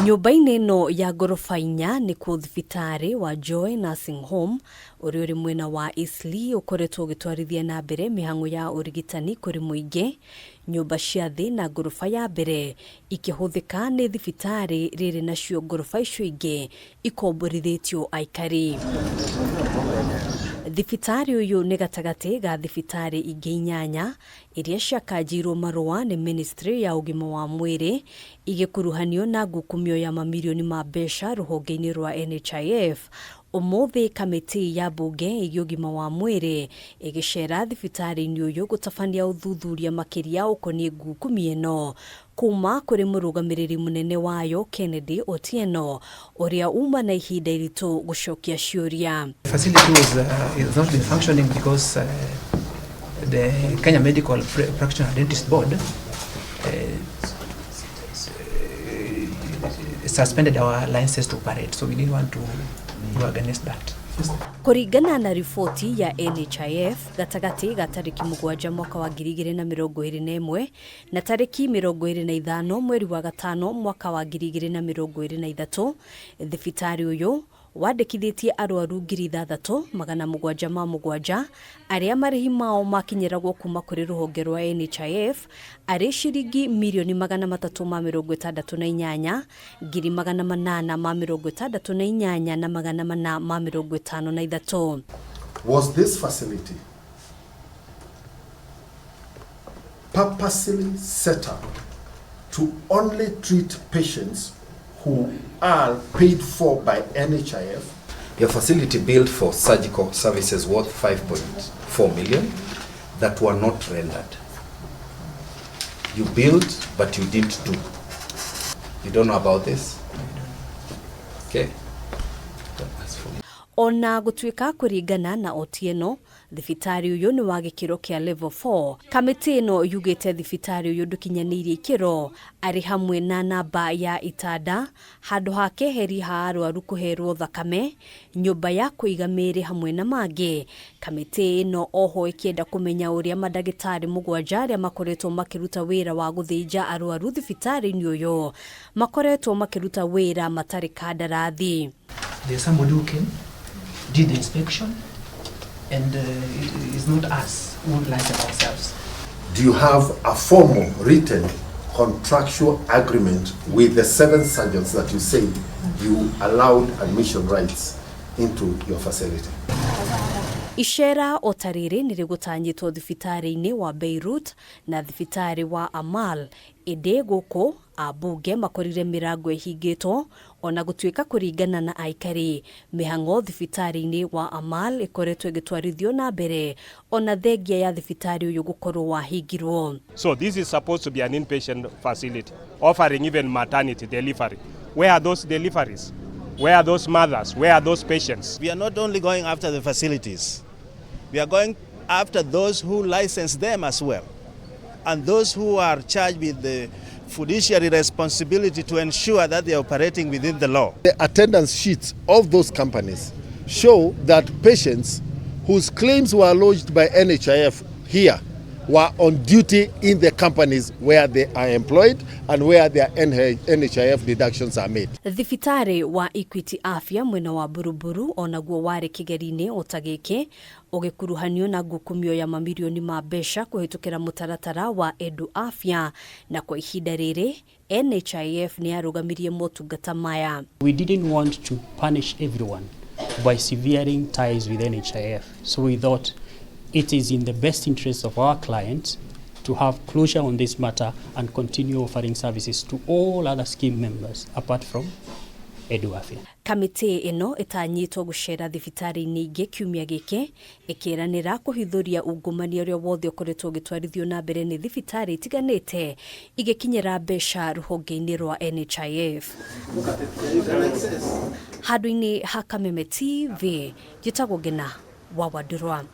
Nyumba-inĩ no ya gorofa inya ni ku thibitari wa Joy Nursing Home uri mwena wa Isli ukoretwo gitwarithia na mbere mihango ya urigitani kuri muingi. Nyumba cia thi na gorofa ya mbere ikihuthika ni thibitari riri nacio gorofa icio ingi ikomborithitio aikari. Thibitari uyu ni gatagati ga thibitari ingi inyanya iria ciakanjirwo marua ni Ministry ya Ugima wa Mwiri IGIKURUHANIO na gukumio ya mamirioni ma mbeca ruhonge-ini rwa NHIF. Umuthi kamiti ya mbunge igi ugima wa mwiri igicera thibitari-ini uyu gutabania uthuthuria makiria ukoni gukumio ino kuma kuri murugamiriri munene wayo Kennedy Otieno uria uma na ihinda iritu gucokia ciuria. Facility is not been functioning because the Kenya Medical Practitioner Dentist Board suspended our licenses to operate, so we didn't want to go against that. Kuringana na ripoti ya NHIF gatagati ga tariki 7 mwaka wa 2021 na tariki 25 mweri wa 5 mwaka wa 2023 thibitari uyu wandikithitie arwaru 6,777 aria marihi mao makinyiragwo kuma kuri ruhonge rwa NHIF ari ciringi milioni 368 ngiri 868 na 453. Was this facility purposely set up to only treat patients who are paid for by NHIF? Your facility built for surgical services worth 5.4 million that were not rendered. You built, but you didn't do. You don't know about this? Okay. Ona gutwika kuringana na Otieno, thibitari uyu ni wa gikiro kia level 4. Kamiti ino yugite thibitari uyu ndukinyanirie ikiro ari hamwe na namba ya itada handu hake heri ha arwaru kuherwo thakame, nyumba ya kuiga miri hamwe na mangi. Kamiti ino oho ikienda kumenya uria madagitari 7 aria makoretwo makiruta wira wa guthinja arwaru thibitari-ini uyu makoretwo makiruta wira matari kandarathi. There's somebody who came, did the inspection, and it is not us who license ourselves. Do you have a formal written contractual agreement with the 7 surgeons that you say you allowed admission rights into your facility? ICERA otariri nirigutanyitwo thibitari-ini wa BEIRUT na thibitari wa AMAL ide guku abunge makorire mirango ihingitwo ona gutwika kuringana na aikari mihango thibitari-ini wa AMAL ikoretwo igitwarithio na mbere ona thengia ya thibitari uyu gukorwo wahingirwo. So this is supposed to be an inpatient facility offering even maternity delivery. Where are those deliveries? Where are those mothers? Where are those patients? We are not only going after the facilities, we are going after those who license them as well, and those who are charged with the fiduciary responsibility to ensure that they are operating within the law. The attendance sheets of those companies show that patients whose claims were lodged by NHIF here were on duty in the companies where they are employed and where their NHIF deductions are made. Thibitari wa Equity Afya mwena wa Buruburu onaguo wari kigeri-ini otagiki ugikuruhanio na gukumio ya mamirioni ma mbeca kuhitukira mutaratara wa Edu Afya na kwa ihinda riri NHIF ni arugamirie motungata maya. We didn't want to punish everyone by severing ties with NHIF, so we thought it is in the best interest of our clients to have closure on this matter and continue offering services to all other scheme members apart from Edu Afya. Kamiti ino itanyitwo gucera thibitari-ini ingi kiumia giki ikiranira kuhithuria ungumania uria wothe ukoretwo gitwarithio na mbere ni thibitari itiganite igikinyira mbeca ruhonge-ini rwa NHIF. Handu-ini ha KAMITII TV jitagwo Ngina wa Wadurwa.